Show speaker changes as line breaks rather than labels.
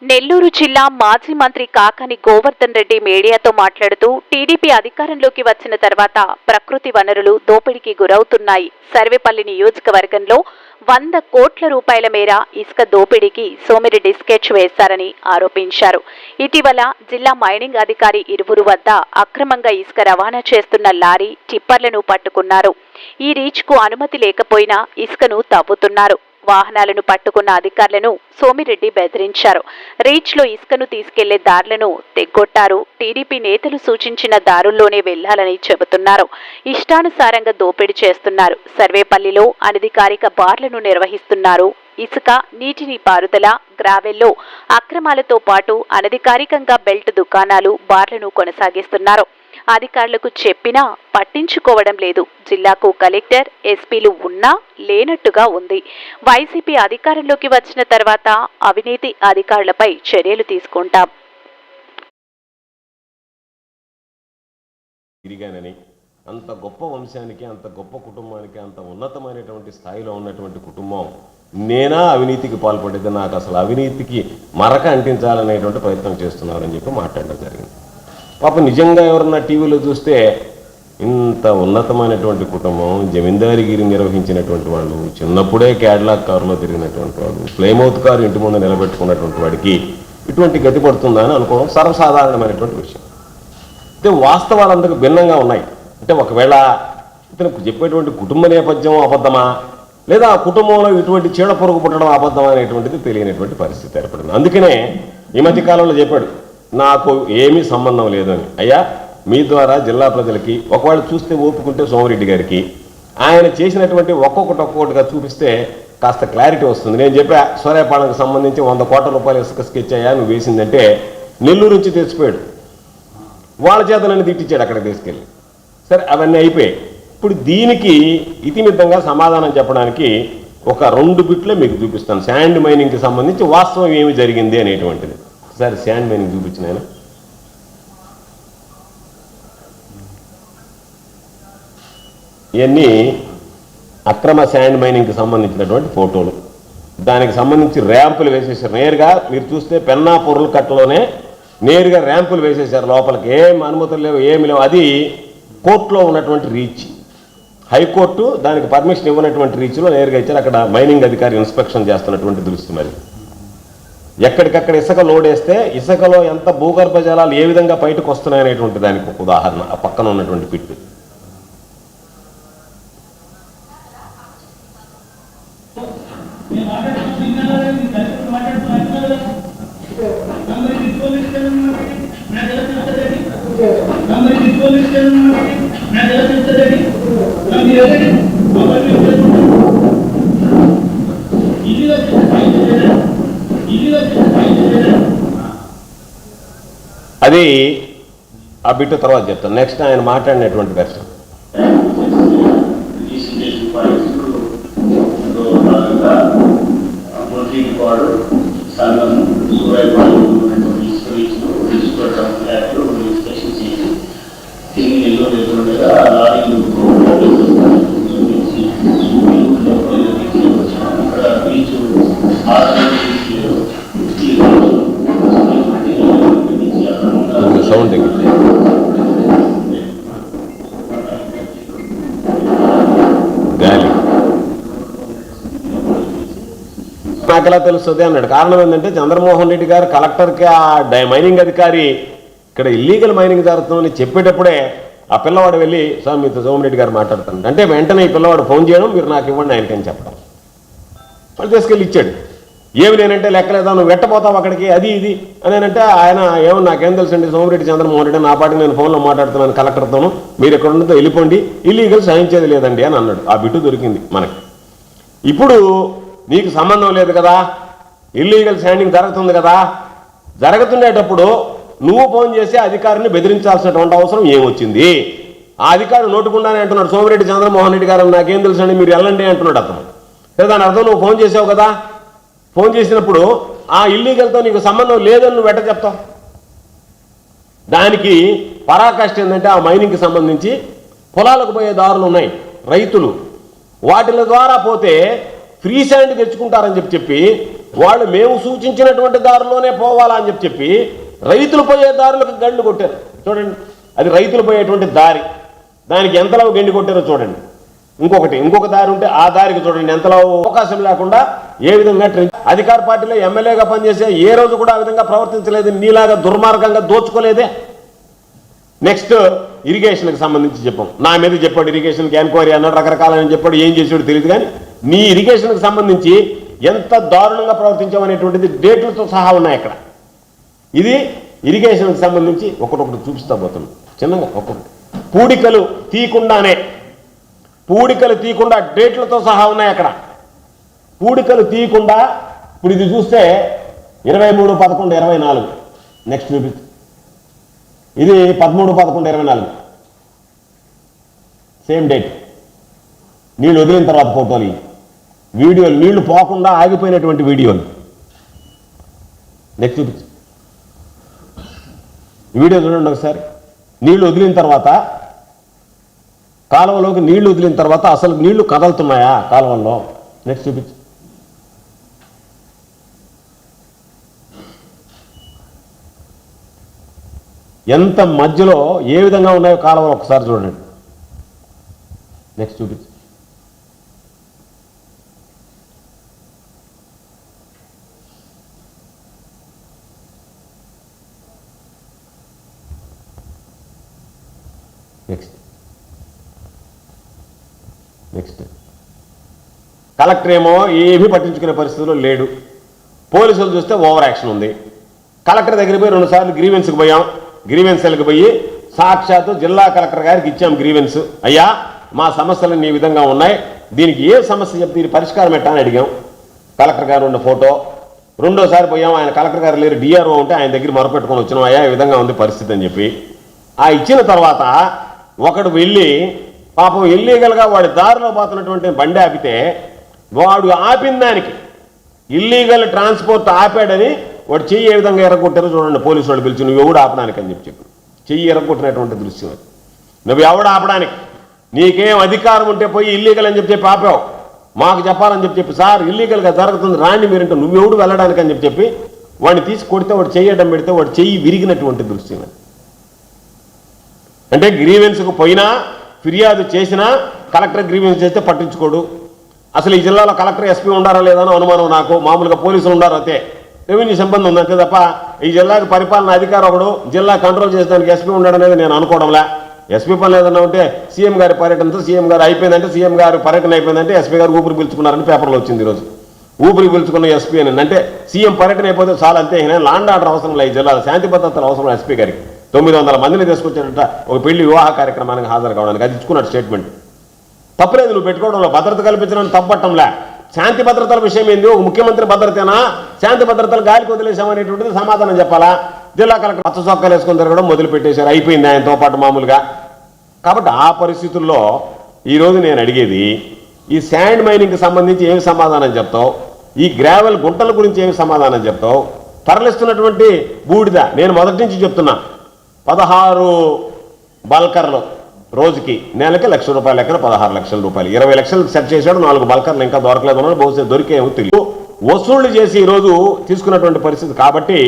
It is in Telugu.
నెల్లూరు జిల్లా మాజీ మంత్రి కాకాని గోవర్ధన్ రెడ్డి మీడియాతో మాట్లాడుతూ టీడీపీ అధికారంలోకి వచ్చిన తర్వాత ప్రకృతి వనరులు దోపిడీకి గురవుతున్నాయి. సర్వేపల్లి నియోజకవర్గంలో 100 కోట్ల రూపాయల మేర ఇసుక దోపిడీకి సోమిరెడ్డి స్కెచ్ వేశారని ఆరోపించారు. ఇటీవల జిల్లా మైనింగ్ అధికారి ఇరువురు వద్ద అక్రమంగా ఇసుక రవాణా చేస్తున్న లారీ, టిప్పర్లను పట్టుకున్నారు. ఈ రీచ్కు అనుమతి లేకపోయినా ఇసుకను తవ్వుతున్నారు. వాహనాలను పట్టుకున్న అధికారులను సోమిరెడ్డి బెదిరించారు. రీచ్లో ఇసుకను తీసుకెళ్లే దారులను తెగ్గొట్టారు. టీడీపీ నేతలు సూచించిన దారుల్లోనే వెళ్లాలని చెబుతున్నారు. ఇష్టానుసారంగా దోపిడీ చేస్తున్నారు. సర్వేపల్లిలో అనధికారిక బార్లను నిర్వహిస్తున్నారు. ఇసుక, నీటిని పారుదల, గ్రావెల్లో అక్రమాలతో పాటు అనధికారికంగా బెల్ట్ దుకాణాలు, బార్లను కొనసాగిస్తున్నారు. అధికారులకు చెప్పినా పట్టించుకోవడం లేదు. జిల్లాకు కలెక్టర్, ఎస్పీలు ఉన్నా లేనట్టుగా ఉంది. వైసీపీ అధికారంలోకి వచ్చిన తర్వాత అవినీతి అధికారులపై చర్యలు తీసుకుంటాం.
అంత గొప్ప వంశానికి, అంత గొప్ప కుటుంబానికి, అంత ఉన్నతమైనటువంటి స్థాయిలో ఉన్నటువంటి కుటుంబం నేనా అవినీతికి పాల్పడేది, నాకు అసలు అవినీతికి మరక అంటించాలనేటువంటి ప్రయత్నం చేస్తున్నారని చెప్పి మాట్లాడడం జరిగింది. పాప నిజంగా ఎవరన్నా టీవీలో చూస్తే ఇంత ఉన్నతమైనటువంటి కుటుంబం, జమీందారీగిరి నిర్వహించినటువంటి వాళ్ళు, చిన్నప్పుడే క్యాడ్లాక్ కారులో తిరిగినటువంటి వాళ్ళు, ప్లేమౌత్ కారు ఇంటి ముందు నిలబెట్టుకున్నటువంటి వాడికి ఇటువంటి గతి పడుతుందా అని అనుకోవడం సర్వసాధారణమైనటువంటి విషయం. అయితే వాస్తవాలందరికీ భిన్నంగా ఉన్నాయి. అంటే ఒకవేళ ఇతనికి చెప్పేటువంటి కుటుంబ నేపథ్యం అబద్ధమా, లేదా ఆ కుటుంబంలో ఇటువంటి చీడ పొరుగు పుట్టడం అబద్ధమా అనేటువంటిది తెలియనటువంటి పరిస్థితి ఏర్పడింది. అందుకనే ఈ మధ్య కాలంలో చెప్పాడు, నాకు ఏమీ సంబంధం లేదని. అయ్యా, మీ ద్వారా జిల్లా ప్రజలకి ఒకవేళ చూస్తే ఓపుకుంటే సోమిరెడ్డి గారికి ఆయన చేసినటువంటి ఒక్కొక్కటిగా చూపిస్తే కాస్త క్లారిటీ వస్తుంది. నేను చెప్పా, సూర్యాపాలెంకి సంబంధించి 100 కోట్ల రూపాయలు ఇసుక స్కెచ్ అయ్యా నువ్వు వేసిందంటే నెల్లూరు నుంచి తెచ్చిపోయాడు. వాళ్ళ చేత నన్ను తిట్టించాడు అక్కడికి తీసుకెళ్ళి. సరే, అవన్నీ అయిపోయాయి. ఇప్పుడు దీనికి ఇతిమిద్దంగా సమాధానం చెప్పడానికి ఒక 2 బిట్లే మీకు చూపిస్తాను. శాండ్ మైనింగ్కి సంబంధించి వాస్తవం ఏమి జరిగింది అనేటువంటిది. సరే, శాండ్ మైనింగ్ చూపించిన ఆయన ఇవన్నీ అక్రమ శాండ్ మైనింగ్కి సంబంధించినటువంటి ఫోటోలు. దానికి సంబంధించి ర్యాంపులు వేసేసారు. నేరుగా మీరు చూస్తే పెన్నా పొరుల కట్టలోనే నేరుగా ర్యాంపులు వేసేసారు. లోపలికి ఏం అనుమతులు లేవు, ఏమి లేవు. అది కోర్టులో ఉన్నటువంటి రీచ్. హైకోర్టు దానికి పర్మిషన్ ఇవ్వనటువంటి రీచ్లో నేరుగా ఇచ్చారు. అక్కడ మైనింగ్ అధికారి ఇన్స్పెక్షన్ చేస్తున్నటువంటి దృష్టి. మరి ఎక్కడికక్కడ ఇసుక లోడ్ వేస్తే ఇసుకలో ఎంత భూగర్భ జలాలు ఏ విధంగా బయటకు వస్తున్నాయనేటువంటి దానికి ఒక ఉదాహరణ ఆ పక్కన ఉన్నటువంటి పిట్టు. అది ఆ బిట్టు తర్వాత చెప్తాను. నెక్స్ట్ ఆయన మాట్లాడినటువంటి వెర్షన్. సౌండ్ గాలి నాకు ఎలా తెలుస్తుంది అన్నాడు. కారణం ఏంటంటే చంద్రమోహన్ రెడ్డి గారు కలెక్టర్కి ఆ మైనింగ్ అధికారి ఇక్కడ ఇల్లీగల్ మైనింగ్ జరుగుతుందని చెప్పేటప్పుడే ఆ పిల్లవాడు వెళ్ళి సార్ మీతో సోమిరెడ్డి గారు మాట్లాడుతాను అంటే వెంటనే ఈ పిల్లవాడు ఫోన్ చేయడం, మీరు నాకు ఇవ్వండి ఆయనకని చెప్పడం. వాళ్ళు తీసుకెళ్ళి ఇచ్చాడు. ఏమి నేనంటే లెక్కలేదా, నువ్వు వెట్టపోతావు అక్కడికి, అది ఇది అని. ఆయన ఏమో నాకేం తెలుసండి, సోమిరెడ్డి చంద్రమోహన్ రెడ్డి నా పాటికి నేను ఫోన్లో మాట్లాడుతున్నాను కలెక్టర్తోను, మీరు ఎక్కడ ఉండదో వెళ్ళిపోండి, ఇల్లీగల్ సహించేది లేదండి అని అన్నాడు. ఆ బిట్టు దొరికింది మనకి. ఇప్పుడు నీకు సంబంధం లేదు కదా, ఇల్లీగల్ శాండింగ్ జరుగుతుంది కదా, జరుగుతుండేటప్పుడు నువ్వు ఫోన్ చేసి అధికారిని బెదిరించాల్సినటువంటి అవసరం ఏమొచ్చింది? ఆ అధికారి నోటుకుండానే అంటున్నాడు, సోమిరెడ్డి చంద్రమోహన్ రెడ్డి గారు నాకేం తెలుసండి మీరు వెళ్ళండి అంటున్నాడు అతను. దాని అర్థం నువ్వు ఫోన్ చేసావు కదా, ఫోన్ చేసినప్పుడు ఆ ఇల్లీగల్తో నీకు సంబంధం లేదని నువ్వు ఎట్ట చెప్తావు? దానికి పరాకాష్ట ఏంటంటే ఆ మైనింగ్కి సంబంధించి పొలాలకు పోయే దారులు ఉన్నాయి, రైతులు వాటిల ద్వారా పోతే ఫ్రీ శాండ్ తెచ్చుకుంటారని చెప్పి వాళ్ళు మేము సూచించినటువంటి దారిలోనే పోవాలా అని చెప్పి రైతులు పోయే దారులకు గండు కొట్టారు. చూడండి, అది రైతులు పోయేటువంటి దారి, దానికి ఎంతలో గండి కొట్టారో చూడండి. ఇంకొక దారి ఉంటే ఆ దారికి చూడండి ఎంతలో అవకాశం లేకుండా ఏ విధంగా అధికార పార్టీలో ఎమ్మెల్యేగా పనిచేసే ఏ రోజు కూడా ఆ విధంగా ప్రవర్తించలేదు, నీలాగా దుర్మార్గంగా దోచుకోలేదే. నెక్స్ట్ ఇరిగేషన్కి సంబంధించి చెప్పాం, నా మీద చెప్పాడు ఇరిగేషన్కి ఎంక్వైరీ అన్నాడు, రకరకాలని చెప్పాడు, ఏం చేసాడు తెలియదు. కానీ నీ ఇరిగేషన్కి సంబంధించి ఎంత దారుణంగా ప్రవర్తించామనేటువంటిది డేట్లతో సహా ఉన్నాయి అక్కడ. ఇది ఇరిగేషన్కి సంబంధించి ఒకటొకటి చూపిస్తా పోతున్నాం చిన్నగా. ఒక్కొక్కటి పూడికలు తీయకుండా డేట్లతో సహా ఉన్నాయి అక్కడ. పూడికలు తీయకుండా ఇప్పుడు ఇది చూస్తే 23/11/24 నెక్స్ట్ చూపిస్తుంది. ఇది 13/11/24 సేమ్ డేట్. నీళ్ళు వదిలిన తర్వాత ఫోటోలు, వీడియోలు, నీళ్లు పోకుండా ఆగిపోయినటువంటి వీడియోలు. నెక్స్ట్ చూపించు, వీడియో చూడండి ఒకసారి. నీళ్లు వదిలిన తర్వాత, కాలువలోకి నీళ్లు వదిలిన తర్వాత అసలు నీళ్లు కదలుతున్నాయా కాలువల్లో? నెక్స్ట్ చూపించు. ఎంత మధ్యలో ఏ విధంగా ఉన్నాయో కాలువలు ఒకసారి చూడండి. నెక్స్ట్ చూపించు. నెక్స్ట్ కలెక్టర్ ఏమో ఏమీ పట్టించుకునే పరిస్థితిలో లేడు. పోలీసులు చూస్తే ఓవర్ యాక్షన్ ఉంది. కలెక్టర్ దగ్గరికి పోయి 2 సార్లు గ్రీవెన్స్కి పోయాం. గ్రీవెన్స్కి పోయి సాక్షాత్తు జిల్లా కలెక్టర్ గారికి ఇచ్చాం గ్రీవెన్స్. అయ్యా, మా సమస్యలు ఈ విధంగా ఉన్నాయి, దీనికి ఏ సమస్య చెప్తే దీని పరిష్కారం ఎట్టా అని అడిగాం. కలెక్టర్ గారు ఉన్న ఫోటో. 2వ సారి పోయాం, ఆయన కలెక్టర్ గారు లేరు, డిఆర్ఓ ఉంటే ఆయన దగ్గర మొరపెట్టుకొని వచ్చినాం, అయ్యా ఈ విధంగా ఉంది పరిస్థితి అని చెప్పి. ఆ ఇచ్చిన తర్వాత ఒకడు వెళ్ళి పాపం ఇల్లీగల్గా వాడి దారిలో పోతున్నటువంటి బండి ఆపితే, వాడు ఆపిన దానికి ఇల్లీగల్ ట్రాన్స్పోర్ట్ ఆపాడని వాడు చెయ్యి ఏ విధంగా ఎరగొట్టారో చూడండి. పోలీసు వాళ్ళు పిలిచి నువ్వు ఎవడు ఆపడానికి అని చెప్పి చెయ్యి ఎరగొట్టినటువంటి దృశ్యం అది. నువ్వు ఎవడు ఆపడానికి, నీకేం అధికారం ఉంటే పోయి ఇల్లీగల్ అని చెప్పి ఆపావు, మాకు చెప్పాలని చెప్పి సార్ ఇల్లీగల్గా జరుగుతుంది రాండి మీరంటే నువ్వెవడు వెళ్ళడానికి అని చెప్పి వాడిని తీసి కొడితే వాడు చెయ్యడం పెడితే వాడు చెయ్యి విరిగినటువంటి దృశ్యం అది. అంటే గ్రీవెన్స్కు పోయినా, ఫిర్యాదు చేసినా కలెక్టర్ గ్రీవెన్స్ చేస్తే పట్టించుకోడు. అసలు ఈ జిల్లాలో కలెక్టర్ ఎస్పీ ఉండారా లేదా అని అనుమానం నాకు. మామూలుగా పోలీసులు ఉండారు అయితే, రెవెన్యూ సిబ్బంది ఉందంటే తప్ప ఈ జిల్లాకి పరిపాలన అధికారం ఒకడు జిల్లా కంట్రోల్ చేసేదానికి ఎస్పీ ఉండడనేది నేను అనుకోవడంలే. ఎస్పీ పని లేదన్నా ఉంటే సీఎం గారి పర్యటనతో సీఎం గారు అయిపోయిందంటే, సీఎం గారు పర్యటన అయిపోయిందంటే ఎస్పీ గారు ఊపిరి పీల్చుకున్నారని పేపర్లో వచ్చింది ఈరోజు. ఊపిరి పీల్చుకున్న ఎస్పీ అని అంటే సీఎం పర్యటన అయిపోతే చాలా అంతే. లాండ్ ఆర్డర్ అవసరం లేదు, ఈ జిల్లాలో శాంతి భద్రతలు అవసరం ఎస్పీ గారికి. 900 మందిని తీసుకొచ్చాడట ఒక పెళ్లి వివాహ కార్యక్రమానికి హాజరు కావడానికి. అది ఇచ్చుకున్నాడు స్టేట్మెంట్. తప్పలేదు, నువ్వు పెట్టుకోవడంలో భద్రత కల్పించడానికి తప్పట్టంలే. శాంతి భద్రతల విషయం ఏంది? ఒక ముఖ్యమంత్రి భద్రతేనా, శాంతి భద్రతలు గాలికి వదిలేసామనేటువంటిది సమాధానం చెప్పాలా? జిల్లా కలెక్టర్ పచ్చ చొక్కాలు వేసుకొని తిరగడం మొదలుపెట్టేశారు, అయిపోయింది ఆయనతో పాటు మామూలుగా. కాబట్టి ఆ పరిస్థితుల్లో ఈరోజు నేను అడిగేది, ఈ శాండ్ మైనింగ్కి సంబంధించి ఏమి సమాధానం చెప్తావు? ఈ గ్రావెల్ గుంటల గురించి ఏమి సమాధానం చెప్తావు? తరలిస్తున్నటువంటి బూడిద, నేను మొదటి నుంచి చెప్తున్నా, 16 బల్కర్లు రోజుకి, నెలకి ₹1,00,000 లెక్కన 16 లక్షల రూపాయలు, 20 లక్షలు సెట్ చేశాడు. 4 బల్కర్లు ఇంకా దొరకలేదు, బహుశా దొరికేమో తెలియదు. వసూళ్లు చేసి ఈరోజు తీసుకున్నటువంటి పరిస్థితి. కాబట్టి